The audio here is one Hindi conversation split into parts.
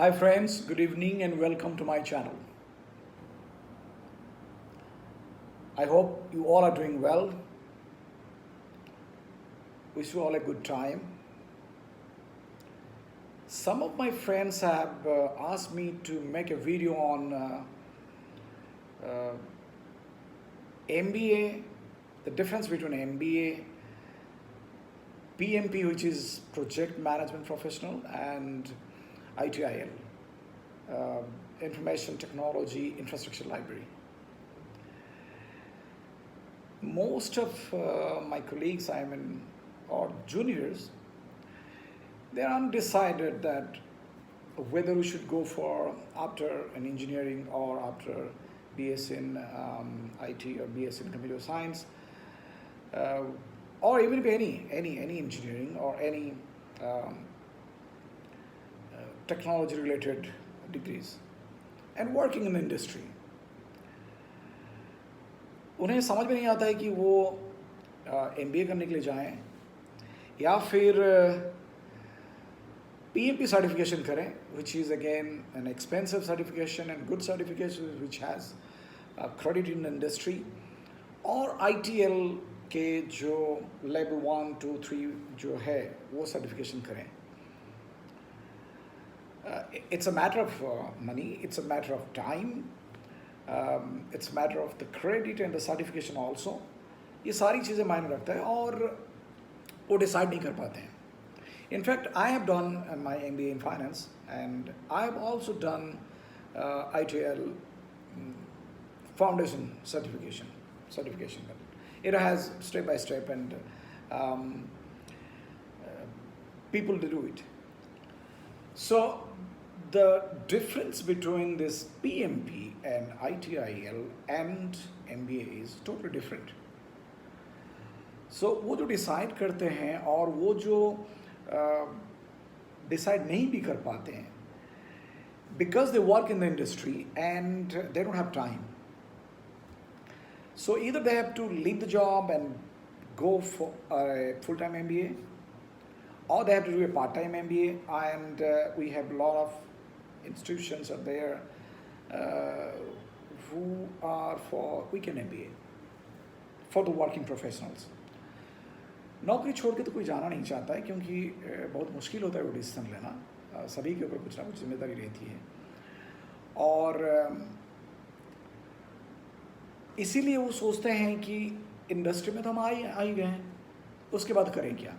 Hi friends, good evening and welcome to my channel. I hope you all are doing well. Wish you all a good time. Some of my friends have asked me to make a video on uh, MBA, the difference between MBA, PMP, which is Project Management Professional, and ITIL, uh, Information Technology Infrastructure Library. Most of my colleagues, or juniors, they're undecided that whether we should go for after an engineering or after BS in IT or BS in computer science, uh, or even any engineering or any um, technology related degrees and working in the industry. उन्हें समझ में नहीं आता है कि वो MBA करने के लिए जाएं या फिर PMP certification करें, which is again an expensive certification and good certification which has credit in the industry, और ITL के जो level 1, 2, 3 जो है वो certification करें. It's a matter of money, it's a matter of time, it's a matter of the credit and the certification also. ये सारी चीज़ें मायने रखता है और वो डिसाइड नहीं कर पाते हैं. In fact, I have done my MBA in finance and I have also done ITL foundation certification. It has step by step and um, people to do it. So the difference between this PMP and ITIL and MBA is totally different. So वो जो डिसाइड करते हैं और वो जो डिसाइड नहीं भी कर पाते हैं, because they work in the industry and they don't have time. So either they have to leave the job and go for a full-time MBA, or they have to do a part-time MBA, and we have a lot of institutions are there who are for weekend MBA for the working professionals. नौकरी छोड़ के तो कोई जाना नहीं चाहता है क्योंकि बहुत मुश्किल होता है वो डिसीजन लेना. सभी के ऊपर कुछ ना कुछ जिम्मेदारी रहती है और इसीलिए वो सोचते हैं कि इंडस्ट्री में तो हम आ ही गए हैं, उसके बाद करें क्या.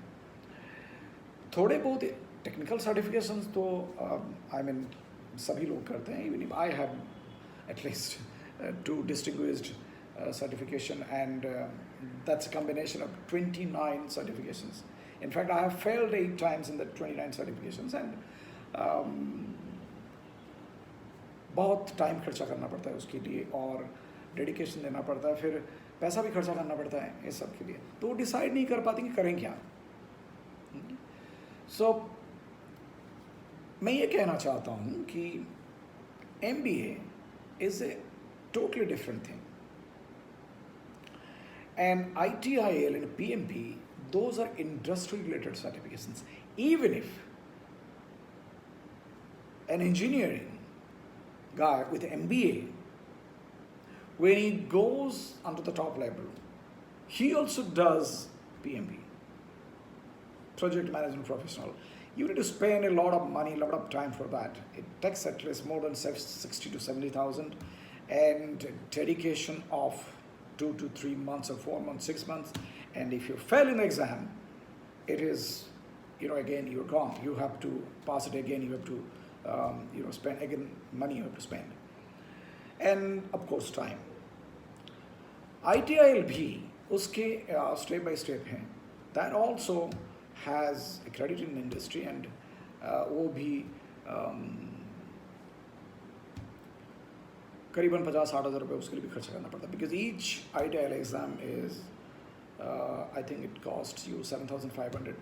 थोड़े बहुत टेक्निकल सर्टिफिकेशंस तो सभी लोग करते हैं. Even if I have at least 2 distinguished certification and that's a combination of 29 certifications. In fact, I have failed 8 times in the 29 certifications and बहुत टाइम खर्चा करना पड़ता है उसके लिए और डेडिकेशन देना पड़ता है, फिर पैसा भी खर्चा करना पड़ता है इस सब के लिए. तो वो डिसाइड नहीं कर पाते कि करें क्या. सो मैं ये कहना चाहता हूँ कि MBA is a totally different thing. And ITIL and PMP, those are industry-related certifications. Even if an engineering guy with MBA, when he goes onto the top level, he also does PMP, Project Management Professional. You need to spend a lot of money, a lot of time for that. It takes at least more than 60 to 70,000 and dedication of 2 to 3 months or 4 months, 6 months. And if you fail in the exam, it is, again, you're gone. You have to pass it again. You have to, spend again money you have to spend. And of course, time. ITIL भी उसके step by step हैं. That also has a credit in the industry and वो भी करीबन 50-60 हज़ार रुपये उसके लिए भी खर्चा करना पड़ता है. Because each ITIL exam is I think it costs you 7,500.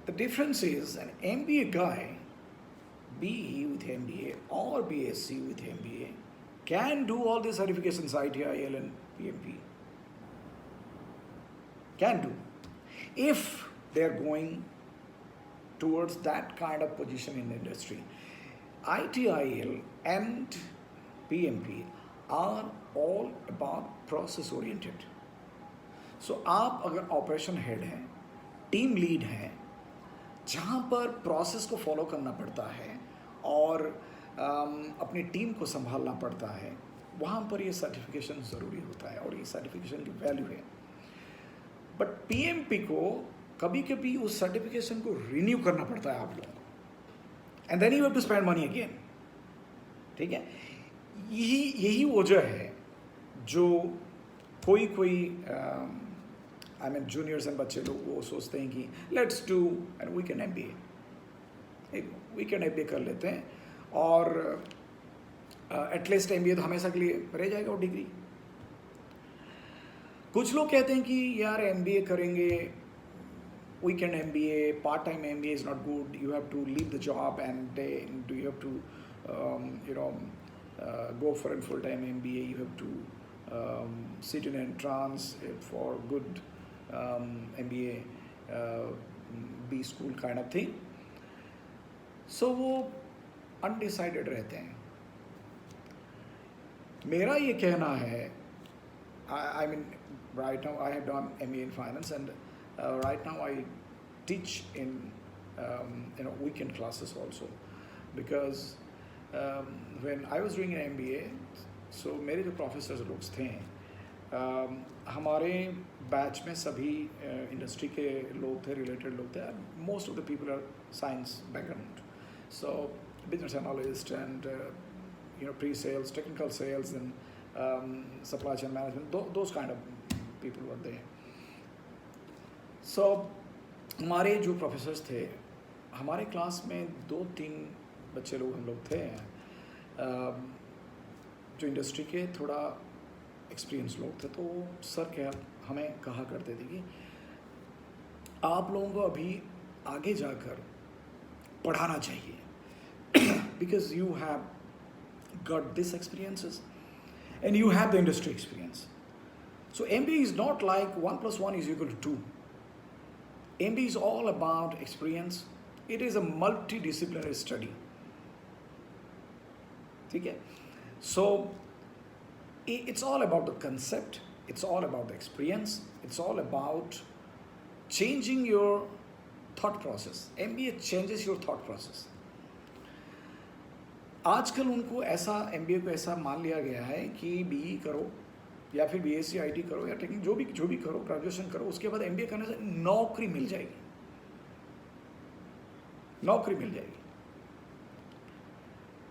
The difference is an MBA guy, BE with MBA or BSc with MBA, can do all these certifications, ITIL and PMP. Can do. If they are going towards that kind of position in the industry. ITIL and PMP are all about process oriented. So आप अगर ऑपरेशन हेड हैं, टीम लीड हैं, जहाँ पर प्रोसेस को फॉलो करना पड़ता है और अपनी टीम को संभालना पड़ता है, वहाँ पर ये सर्टिफिकेशन ज़रूरी होता है और ये सर्टिफिकेशन की वैल्यू है. बट पीएमपी को कभी कभी उस सर्टिफिकेशन को रिन्यू करना पड़ता है आप लोगों को, and then you have to spend money again. ठीक है, यही वजह है जो कोई आई मीन जूनियर्स एंड बच्चे लोग वो सोचते हैं कि let's do and weekend MBA, एक वीकेंड MBA कर लेते हैं और एटलीस्ट MBA तो हमेशा के लिए रह जाएगा वो डिग्री. कुछ लोग कहते हैं कि यार MBA करेंगे, weekend MBA, part time MBA is not good, you have to leave the job and do you have to go for a full-time MBA, you have to sit in entrance for good MBA, B school kind of thing. So वो undecided रहते हैं. मेरा ये कहना है, I mean right now I have done MBA in finance and right now I teach in weekend classes also, because when I was doing an MBA, so मेरे जो प्रोफेसर्स लोग थे, हमारे बैच में सभी इंडस्ट्री के लोग थे, रिलेटेड लोग थे. Most of the people are science background, so business analyst and pre sales, technical sales and supply chain management, those kind of people were there. सो हमारे जो प्रोफेसर्स थे, हमारे क्लास में 2-3 बच्चे लोग हम लोग थे जो इंडस्ट्री के थोड़ा एक्सपीरियंस लोग थे. तो सर क्या हमें कहा करते थे कि आप लोगों को अभी आगे जाकर पढ़ाना चाहिए, because you have got this experiences and you have the industry experience. So MBA is not like 1+1 is equal to 2. MBA is all about experience. It is a multidisciplinary study. ठीक है, so it's all about the concept, it's all about the experience, it's all about changing your thought process. MBA changes your thought process. आजकल उनको ऐसा MBA को ऐसा मान लिया गया है कि BE करो या फिर BSc IT करो या टेक्निक जो भी करो, ग्रेजुएशन करो, उसके बाद MBA करने से नौकरी मिल जाएगी, नौकरी मिल जाएगी.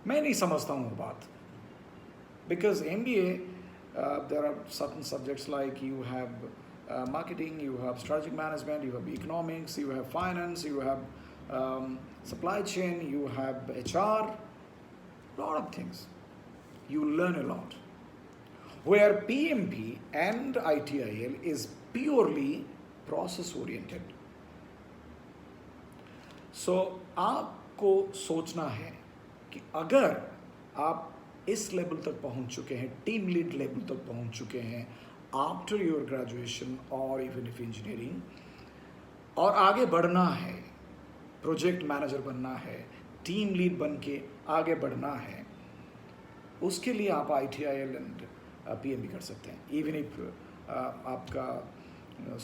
मैं नहीं समझता हूँ वो बात, because MBA there are certain subjects like you have marketing, you have strategic management, you have economics, you have finance, you have supply chain, you have HR, lot of things. You learn a lot. Where PMP and ITIL is purely process oriented. So आपको सोचना है कि अगर आप इस लेवल तक पहुंच चुके हैं, टीम लीड लेवल तक पहुंच चुके हैं आफ्टर योर ग्रेजुएशन और इवन इफ इंजीनियरिंग, और आगे बढ़ना है, प्रोजेक्ट मैनेजर बनना है, टीम लीड बन के आगे बढ़ना है, उसके लिए आप ITIL एंड PMP कर सकते हैं. इवन इफ आपका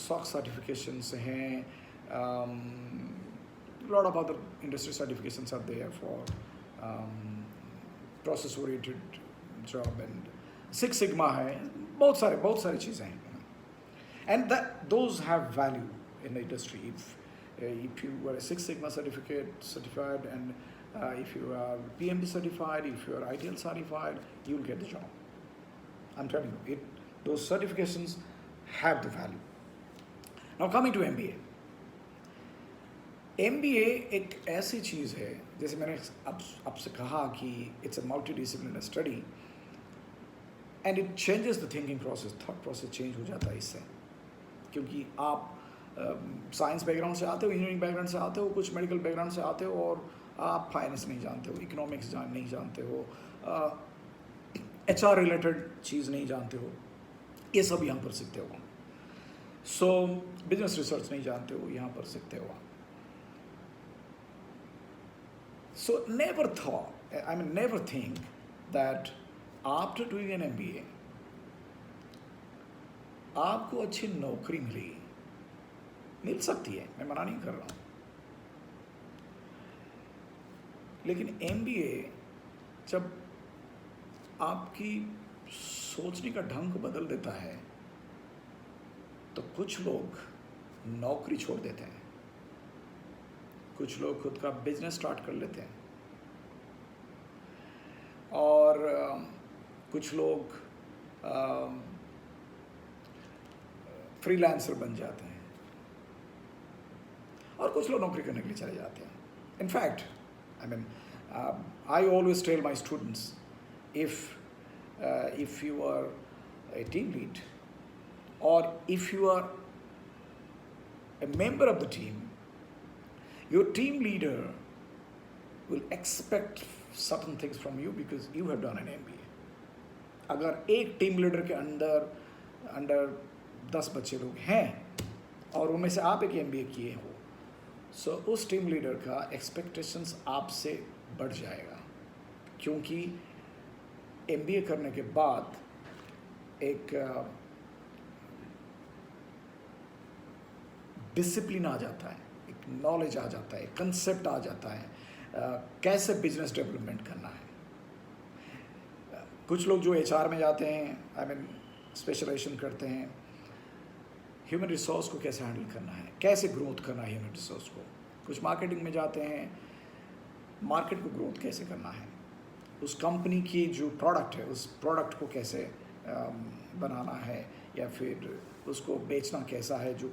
SOX सर्टिफिकेशंस हैं, lot of other industry certifications are there for process oriented job, and Six Sigma है, बहुत सारी चीज़ें हैं, and those have value in the industry. If you are a Six Sigma certified and if you are PMP certified, if you are ITIL certified, you will get the job. I'm telling you, those certifications have the value. Now coming to MBA. MBA एक ऐसी चीज़ है, जैसे मैंने आपसे कहा कि it's a multidisciplinary study and it changes the thinking process, thought process change हो जाता है इससे, क्योंकि आप साइंस बैकग्राउंड से आते हो, इंजीनियरिंग बैकग्राउंड से आते हो, कुछ मेडिकल बैकग्राउंड से आते हो, और आप फाइनेंस नहीं जानते हो, इकोनॉमिक्स नहीं जानते हो, HR रिलेटेड चीज़ नहीं जानते हो, ये सब यहाँ पर सीखते हो. सो बिजनेस रिसर्च नहीं जानते हो, यहाँ पर सीखते हो आप. So never thought, I mean, never think that after doing an MBA, आपको अच्छी नौकरी मिल सकती है, मैं मना नहीं कर रहा हूँ, लेकिन MBA जब आपकी सोचने का ढंग बदल देता है तो कुछ लोग नौकरी छोड़ देते हैं, कुछ लोग खुद का बिजनेस स्टार्ट कर लेते हैं, और कुछ लोग फ्रीलांसर बन जाते हैं, और कुछ लोग नौकरी करने के लिए चले जाते हैं. In fact I mean, I always tell my students, if you are a team lead or if you are a member of the team, your team leader will expect certain things from you because you have done an MBA. अगर एक टीम लीडर के अंडर 10 बच्चे लोग हैं और उनमें से आप एक MBA किए हो, सो उस टीम लीडर का एक्सपेक्टेशंस आपसे बढ़ जाएगा, क्योंकि MBA करने के बाद एक डिसिप्लिन आ जाता है, एक नॉलेज आ जाता है, कंसेप्ट आ जाता है, कैसे बिजनेस डेवलपमेंट करना है. कुछ लोग जो HR में जाते हैं, आई मीन स्पेशलाइजेशन करते हैं, ह्यूमन रिसोर्स को कैसे हैंडल करना है, कैसे ग्रोथ करना है ह्यूमन रिसोर्स को. कुछ मार्केटिंग में जाते हैं, मार्केट को ग्रोथ कैसे करना है, उस कंपनी की जो प्रोडक्ट है उस प्रोडक्ट को कैसे बनाना है, या फिर उसको बेचना कैसा है, जो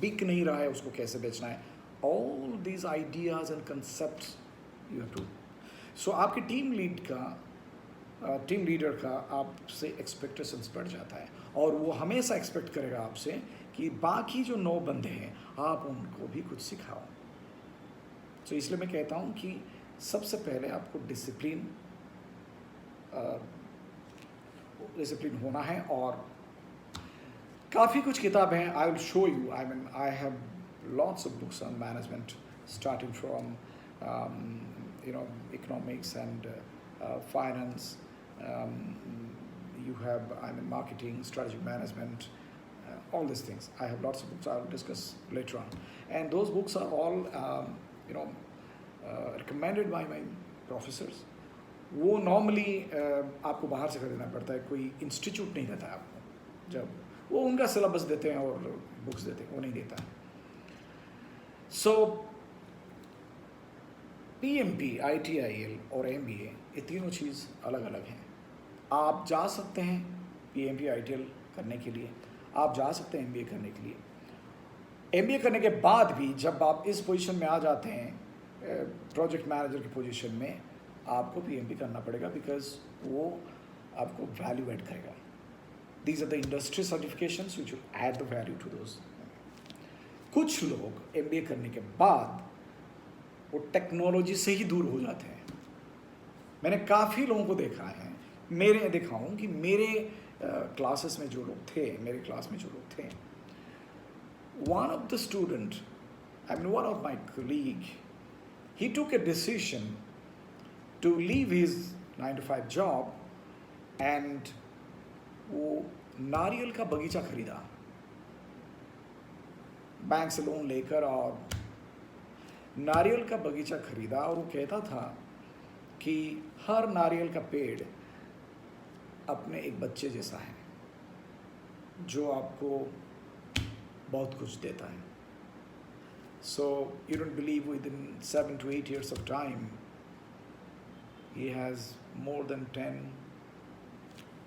बिक नहीं रहा है उसको कैसे बेचना है. All these ideas and concepts you have to. So आपके टीम लीडर का आपसे एक्सपेक्टेशंस बढ़ जाता है, और वो हमेशा एक्सपेक्ट करेगा आपसे कि बाकी जो 9 बंदे हैं आप उनको भी कुछ सिखाओ. तो इसलिए मैं कहता हूँ कि सबसे पहले आपको डिसिप्लिन होना है. और काफ़ी कुछ किताब हैं, I will show you. I mean I have lots of books on management, starting from economics and finance. You have, I mean, marketing, strategic management, all these things. I have lots of books I will discuss later on. And those books are all, recommended by my professors. वो नॉर्मली आपको बाहर से खरीदना पड़ता है, कोई इंस्टीट्यूट नहीं देता है आपको. जब वो उनका सिलेबस देते हैं और बुक्स देते हैं, वो नहीं देता है. सो PMP, ITIL और MBA, ये तीनों चीज़ अलग अलग हैं. आप जा सकते हैं PMP ITIL करने के लिए, आप जा सकते हैं MBA करने के लिए. MBA करने के बाद भी जब आप इस पोजीशन में आ जाते हैं, प्रोजेक्ट मैनेजर की पोजीशन में, आपको PMP करना पड़ेगा, बिकॉज वो आपको वैल्यू ऐड करेगा. These are the industry certifications which will add the value to those. कुछ लोग MBA करने के बाद वो टेक्नोलॉजी से ही दूर हो जाते हैं. मैंने काफ़ी लोगों को देखा है, देखा हूँ कि मेरे क्लासेस में जो लोग थे, मेरे क्लास में जो लोग थे, one of the student, I mean one of my colleague, he took a decision to leave his 9 to 5 job and वो नारियल का बगीचा खरीदा बैंक से लोन लेकर, और नारियल का बगीचा खरीदा. और वो कहता था कि हर नारियल का पेड़ अपने एक बच्चे जैसा है, जो आपको बहुत कुछ देता है. So you don't believe within 7 to 8 years of time he has more than 10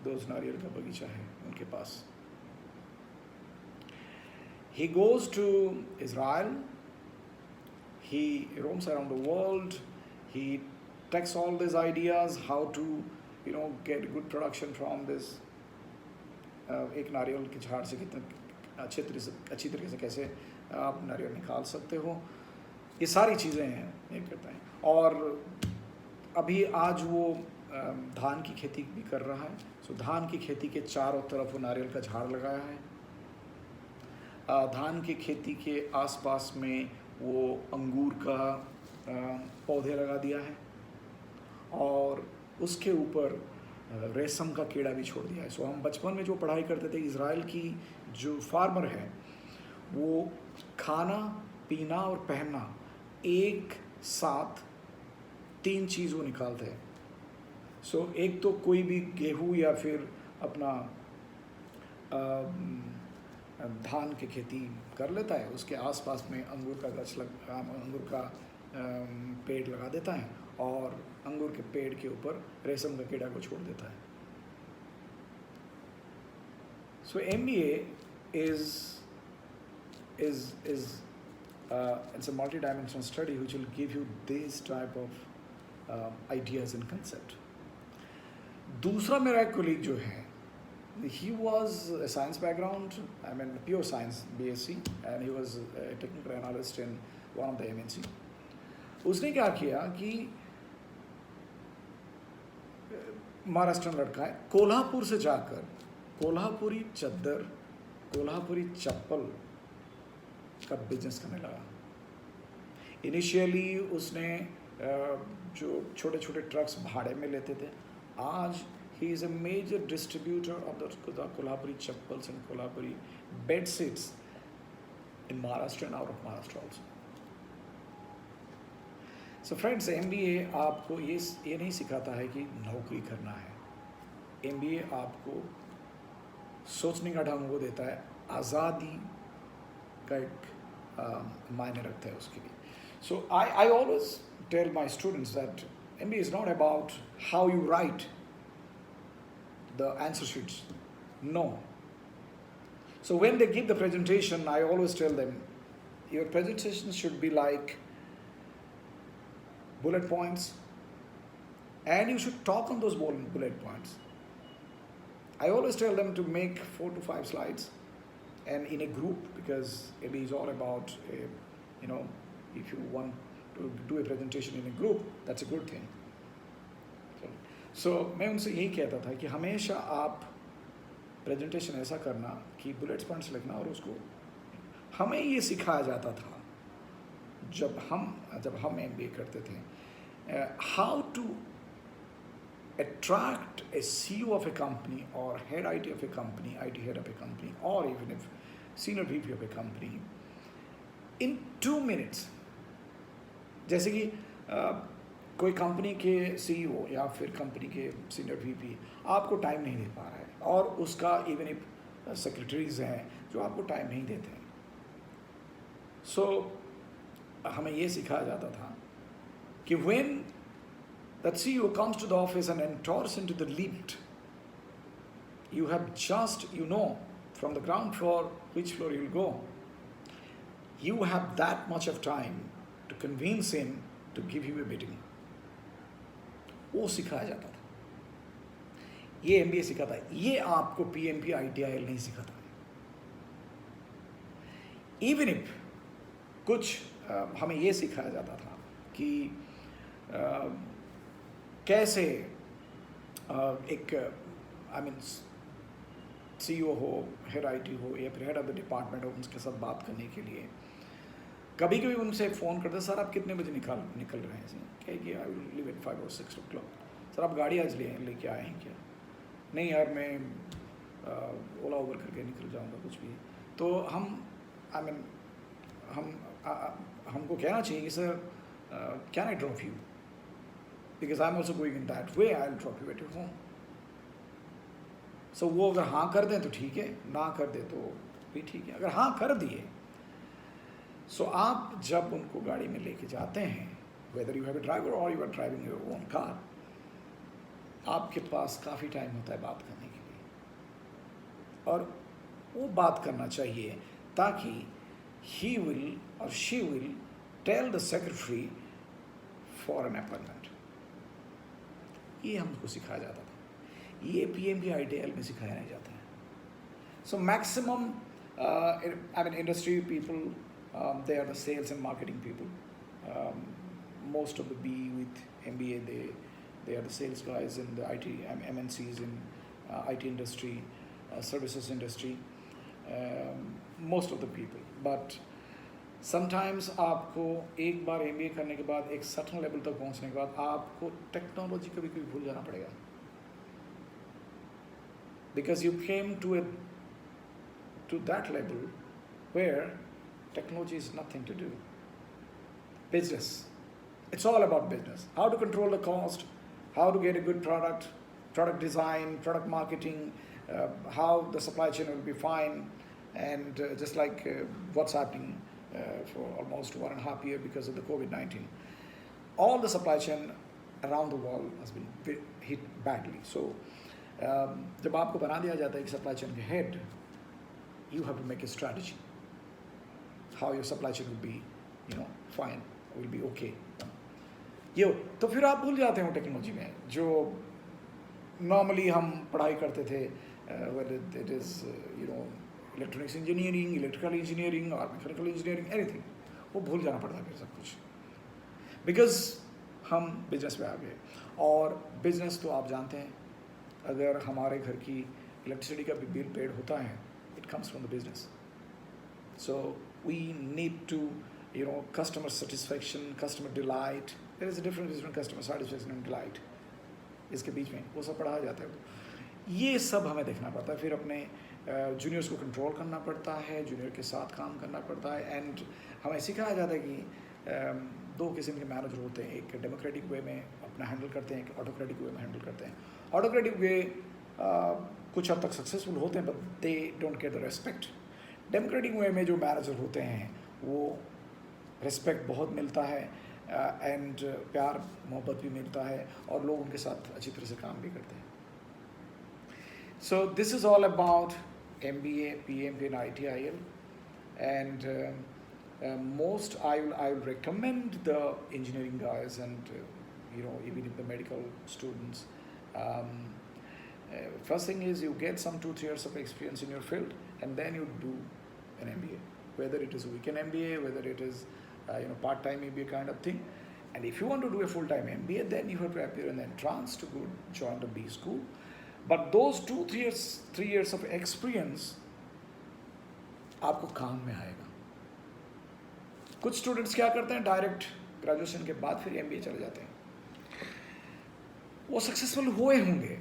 those नारियल का बगीचा है उनके पास. He goes to Israel, he roams around the world, he takes all these ideas how to get good production from this. एक नारियल के झाड़ से कितना अच्छी तरीके से कैसे आप नारियल निकाल सकते हो, ये सारी चीज़ें हैं ये करता है. और अभी आज वो धान की खेती भी कर रहा है. सो धान की खेती के चारों तरफ वो नारियल का झाड़ लगाया है. धान की खेती के आसपास में वो अंगूर का पौधे लगा दिया है और उसके ऊपर रेशम का कीड़ा भी छोड़ दिया है। सो हम बचपन में जो पढ़ाई करते थे, इज़राइल की जो फार्मर है वो खाना पीना और पहनना एक साथ 3 चीज़ वो निकालते हैं। सो एक तो कोई भी गेहूँ या फिर अपना धान की खेती कर लेता है, उसके आसपास में अंगूर का अंगूर का पेड़ लगा देता है और अंगूर के पेड़ के ऊपर रेशम का कीड़ा को छोड़ देता है। सो MBA is it's a multi-dimensional study which will give you this type of ideas and concept. दूसरा मेरा एक colleague जो है, he was a science background, I mean pure science BSc, and he was a technical analyst in one of the MNC. उसने क्या किया कि महाराष्ट्र लड़का है, कोल्हापुर से जाकर कोल्हापुरी चद्दर, कोल्हापुरी चप्पल का बिजनेस करने लगा। इनिशियली उसने जो छोटे छोटे ट्रक्स भाड़े में लेते थे, आज he is a major distributor of the Kolhapuri chappals and Kolhapuri bed sheets in Maharashtra and out of Maharashtra also. So friends, MBA आपको ये नहीं सिखाता है कि नौकरी करना है। MBA आपको सोचने का ढंग वो देता है, आज़ादी का एक मायने रखता है उसके लिए। So I always tell my students that MBA is not about how you write the answer sheets. No. So when they give the presentation, I always tell them, your presentation should be like bullet points, and you should talk on those bullet points. I always tell them to make 4 to 5 slides, and in a group, because it is all about, if you want to do a presentation in a group, that's a good thing. So मैं उनसे यही कहता था कि हमेशा आप प्रेजेंटेशन ऐसा करना कि बुलेट्स पॉइंट्स लिखना, और उसको हमें ये सिखाया जाता था जब हम MBA करते थे, how to attract a CEO of a company or head IT of a company, IT head of a company, or even if senior VP of a company in 2 minutes. जैसे कि कोई कंपनी के CEO या फिर कंपनी के सीनियर VP आपको टाइम नहीं दे पा रहा है, और उसका इवन इफ सेक्रेटरीज हैं जो आपको टाइम नहीं देते हैं। सो हमें ये सिखाया जाता था कि when that CEO comes to the office and enters into the lift, you have just, from the ground floor which floor you'll go. You have that much of time to convince him to give you a meeting. वो सिखाया जाता था, ये MBA सिखाता है, ये आपको PMP ITIL नहीं सिखाता है। इवन इफ कुछ हमें ये सिखाया जाता था कि कैसे एक CEO हो, हेड IT हो, या फिर हेड ऑफ द डिपार्टमेंट हो, उनके साथ बात करने के लिए कभी कभी उनसे फ़ोन करते, सर आप कितने बजे निकल रहे हैं? क्या कि I will leave at 5 or 6 o'clock. Sir आप गाड़ी आज लेके आए हैं क्या? नहीं यार, मैं ओला उबर करके निकल जाऊंगा कुछ भी। तो हमको कहना चाहिए कि sir can I drop you, because I am also going in that way, I will drop you at your home. So वो अगर हाँ कर दें तो ठीक है, ना कर दे तो भी ठीक है। अगर हाँ कर दिए, सो आप जब उनको गाड़ी में लेके जाते हैं, whether you have a driver or you are driving your own car, आपके पास काफ़ी टाइम होता है बात करने के लिए, और वो बात करना चाहिए ताकि he will or she will tell the secretary for an appointment. ये हमको सिखाया जाता था, ये PMP ITIL में सिखाया नहीं जाता है। So maximum industry people, they are the sales and marketing people. Most of the BE with MBA, they are the sales guys in the IT MNCs in IT industry, services industry, most of the people. But sometimes आपको एक बार एमबीए करने के बाद एक सर्टेन लेवल तक पहुंचने के बाद आपको टेक्नोलॉजी कभी कभी भूल जाना पड़ेगा, because you came to that level where technology is nothing to do. Business. It's all about business. How to control the cost, how to get a good product, product design, product marketing, how the supply chain will be fine, and just like what's happening for almost 1.5 years because of the COVID-19. All the supply chain around the world has been hit badly. So, जब आपको बना दिया जाता है कि supply chain के head, you have to make a strategy how your supply chain will be, fine, will be okay. ये तो फिर आप भूल जाते हो टेक्नोलॉजी में जो नॉर्मली हम पढ़ाई करते थे, whether it is electronics engineering, electrical engineering or mechanical engineering, anything, वो भूल जाना पड़ता है फिर सब कुछ, बिकॉज हम बिजनेस में आ गए. और बिजनेस तो आप जानते हैं, अगर हमारे घर की इलेक्ट्रिसिटी का भी बिल पेड होता है, it comes from the business. So we need to, customer satisfaction, customer delight. There is a difference between customer satisfaction and delight. इसके बीच में वो सब पढ़ाया जाता है. ये सब हमें देखना पड़ता है. फिर अपने जूनियर्स को कंट्रोल करना पड़ता है, जूनियर के साथ काम करना पड़ता है. एंड हमें सिखाया जाता है कि दो किस्म के मैनेजर होते हैं, एक डेमोक्रेटिक वे में अपना हैंडल करते हैं, एक ऑटोक्रेटिक वे में हैंडल करते हैं. ऑटोक्रेटिक वे कुछ हद तक सक्सेसफुल होते हैं, but they don't get the respect. Democratic वे में जो मैनेजर होते हैं वो रिस्पेक्ट बहुत मिलता है, एंड प्यार मोहब्बत भी मिलता है, और लोग उनके साथ अच्छी तरह से काम भी करते हैं. So this is all about MBA, PMP and ITIL, and most I will recommend the engineering guys and even the medical students. First thing is you get some 2-3 years of experience in your field, and then you do an MBA, whether it is a weekend MBA, whether it is part-time MBA kind of thing. And if you want to do a full-time MBA, then you have to appear in the entrance to go join the B school. But those 2-3 years of experience आपको काम में आएगा. कुछ स्टूडेंट्स क्या करते हैं, डायरेक्ट ग्रेजुएशन के बाद फिर MBA चले जाते हैं. वो सक्सेसफुल हुए होंगे,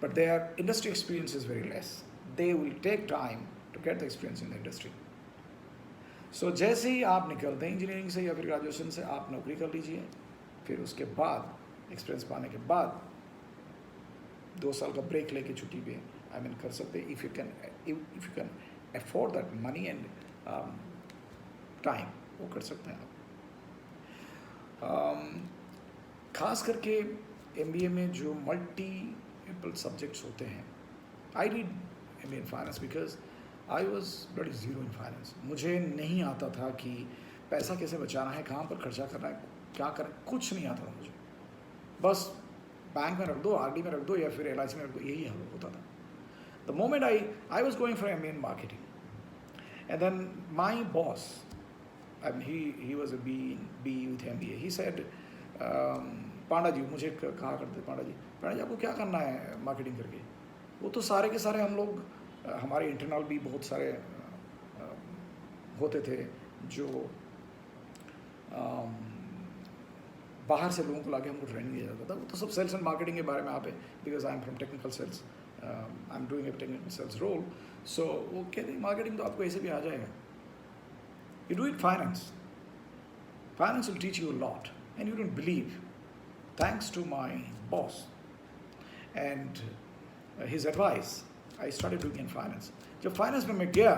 but their industry experience is very less. They will take time to get the experience in the industry. So जैसे ही आप निकलते हैं इंजीनियरिंग से या फिर ग्रेजुएशन से, आप नौकरी कर लीजिए. फिर उसके बाद एक्सपीरियंस पाने के बाद 2 साल का ब्रेक लेके छुट्टी पे कर सकते हैं. If you can afford that money and time, वो कर सकते हैं आप. खास करके MBA में जो मल्टीपल सब्जेक्ट्स होते हैं. I did MBA in finance because I was bloody zero in finance. मुझे नहीं आता था कि पैसा कैसे बचाना है, कहाँ पर खर्चा करना है, क्या करना, कुछ नहीं आता था मुझे. बस बैंक में रख दो, RD में रख दो, या फिर LIC में रख दो, यही हाल होता था. The moment I was going for MBA in marketing, and then my boss, and he was a B with MBA. He said, Panda ji, मुझे कहा करते, पांडा जी आपको क्या करना है मार्केटिंग करके. वो तो सारे के सारे हम लोग, हमारे इंटरनल भी बहुत सारे होते थे जो बाहर से लोगों को लाके हमको ट्रेनिंग दिया जाता था. वो तो सब सेल्स एंड मार्केटिंग के बारे में आप है, because I am from technical sales, I am doing a technical sales role. So वो कहते हैं मार्केटिंग तो आपको ऐसे भी आ जाएगा. You do it finance. Finance will teach you a lot, and you don't believe. Thanks to my boss and his advice, I started doing in finance. जब finance में मैं गया,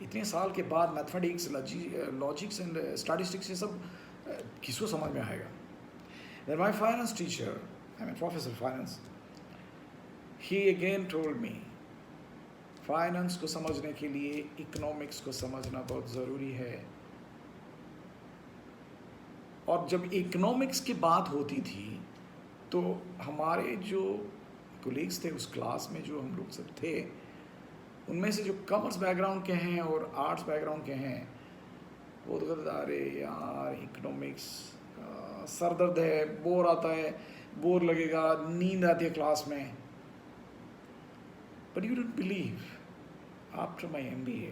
इतने साल के बाद मैथमेटिक्स, लॉजिक्स एंड स्टैटिस्टिक्स, ये सब किसको समझ में आएगा. Then my finance teacher, professor of finance, he again told me, finance को समझने के लिए इकोनॉमिक्स को समझना बहुत ज़रूरी है. और जब इकोनॉमिक्स की बात होती थी तो हमारे जो कोलीग्स थे उस क्लास में, जो हम लोग सब थे, उनमें से जो कॉमर्स बैकग्राउंड के हैं और आर्ट्स बैकग्राउंड के हैं, वो तो कहते, अरे यार इकोनॉमिक्स सर दर्द है, बोर आता है, बोर लगेगा, नींद आती है क्लास में. But you don't believe, after my MBA,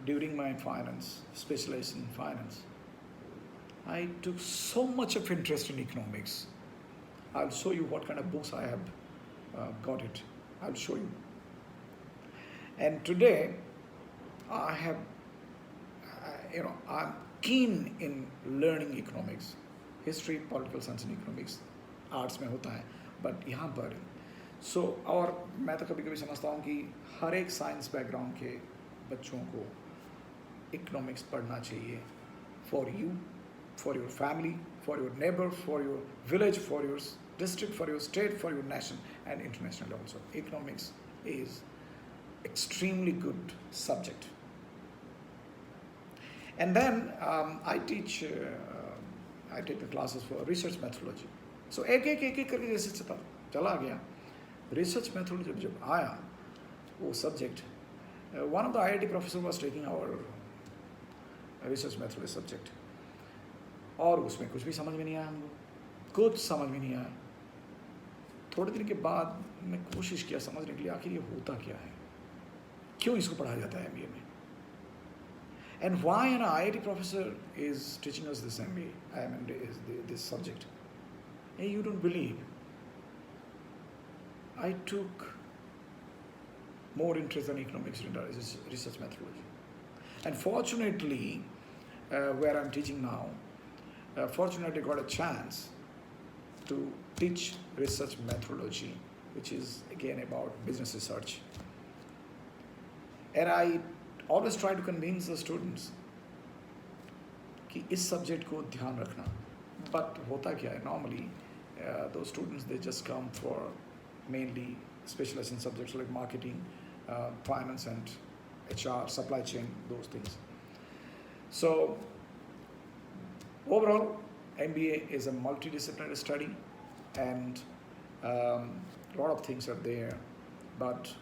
during my finance, specialization in finance, I took so much of interest in economics. I'll show you what kind of books I have got it. I'll show you. And today, I have, I'm keen in learning economics, history, political science and economics, arts में होता है, बट यहाँ पर और मैं तो कभी कभी समझता हूँ कि हर एक साइंस बैकग्राउंड के बच्चों को इकोनॉमिक्स पढ़ना चाहिए, for you, for your family, for your neighbour, for your village, for your district, for your state, for your nation, and international also. Economics is extremely good subject. And then I take the classes for research methodology. So एक करके जैसे चला गया research methodology जब आया वो subject, one of the IIT professor was taking our research methodology subject, और उसमें कुछ भी समझ में नहीं आया हमको, कुछ समझ में नहीं आया. थोड़े दिन के बाद मैं कोशिश किया समझने के लिए आखिर ये होता क्या है, क्यों इसको पढ़ाया जाता है MBA में, and why an IIT professor is teaching us this MBA, this subject. Hey, you don't believe. I took more interest in economics in research methodology, and fortunately, where I'm teaching now, fortunately got a chance to teach research methodology, which is again about business research. And I always try to convince the students कि इस subject को ध्यान रखना. But होता क्या है, normally those students, they just come for mainly specialization subjects like marketing, finance and HR, supply chain, those things. So overall, MBA is a multidisciplinary study, and a lot of things are there. But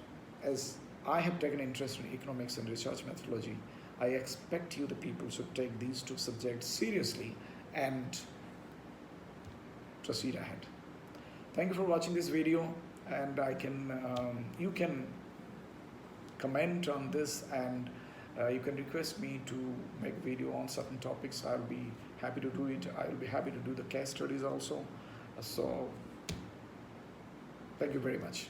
as I have taken interest in economics and research methodology, I expect you, the people, should take these two subjects seriously and proceed ahead. Thank you for watching this video, and you can comment on this, and you can request me to make a video on certain topics. I'll be happy to do it. I'll be happy to do the case studies also. So thank you very much.